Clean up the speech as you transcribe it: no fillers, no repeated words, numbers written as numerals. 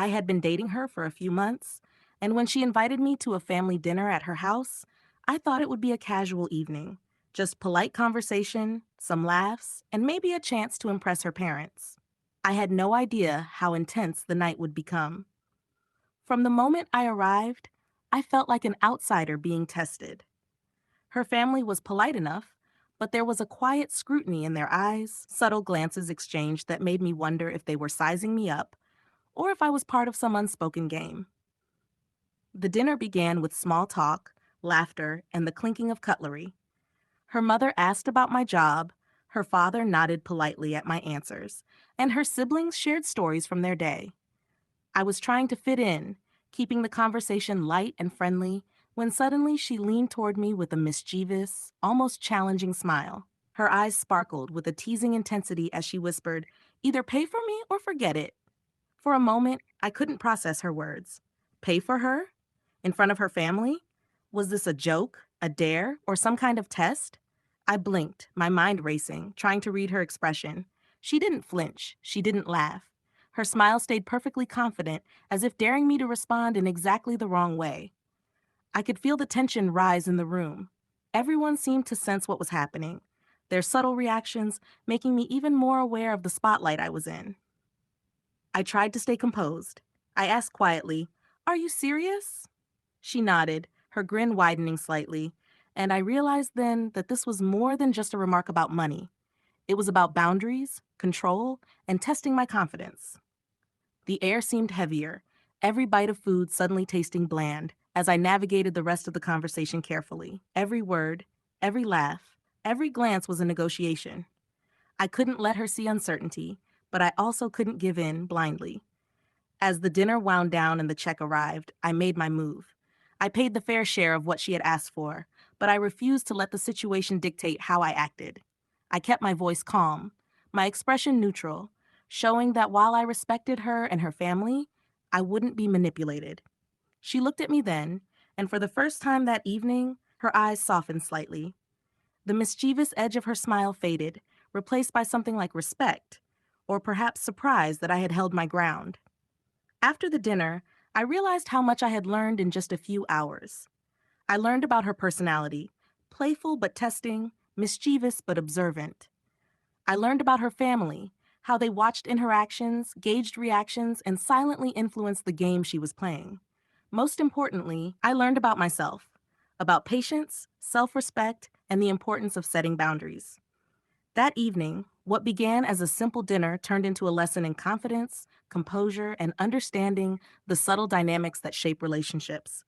I had been dating her for a few months, and when she invited me to a family dinner at her house, I thought it would be a casual evening, just polite conversation, some laughs, and maybe a chance to impress her parents. I had no idea how intense the night would become. From the moment I arrived, I felt like an outsider being tested. Her family was polite enough, but there was a quiet scrutiny in their eyes, subtle glances exchanged that made me wonder if they were sizing me up or if I was part of some unspoken game. The dinner began with small talk, laughter, and the clinking of cutlery. Her mother asked about my job, her father nodded politely at my answers, and her siblings shared stories from their day. I was trying to fit in, keeping the conversation light and friendly, when suddenly she leaned toward me with a mischievous, almost challenging smile. Her eyes sparkled with a teasing intensity as she whispered, "Either pay for me or forget it." For a moment, I couldn't process her words. Pay for her? In front of her family? Was this a joke, a dare, or some kind of test? I blinked, my mind racing, trying to read her expression. She didn't flinch. She didn't laugh. Her smile stayed perfectly confident, as if daring me to respond in exactly the wrong way. I could feel the tension rise in the room. Everyone seemed to sense what was happening, their subtle reactions making me even more aware of the spotlight I was in. I tried to stay composed. I asked quietly, "Are you serious?" She nodded, her grin widening slightly, and I realized then that this was more than just a remark about money. It was about boundaries, control, and testing my confidence. The air seemed heavier, every bite of food suddenly tasting bland, as I navigated the rest of the conversation carefully. Every word, every laugh, every glance was a negotiation. I couldn't let her see uncertainty, but I also couldn't give in blindly. As the dinner wound down and the check arrived, I made my move. I paid the fair share of what she had asked for, but I refused to let the situation dictate how I acted. I kept my voice calm, my expression neutral, showing that while I respected her and her family, I wouldn't be manipulated. She looked at me then, and for the first time that evening, her eyes softened slightly. The mischievous edge of her smile faded, replaced by something like respect, or perhaps surprise that I had held my ground. After the dinner, I realized how much I had learned in just a few hours. I learned about her personality, playful but testing, mischievous but observant. I learned about her family, how they watched interactions, gauged reactions, and silently influenced the game she was playing. Most importantly, I learned about myself, about patience, self-respect, and the importance of setting boundaries. That evening, what began as a simple dinner turned into a lesson in confidence, composure, and understanding the subtle dynamics that shape relationships.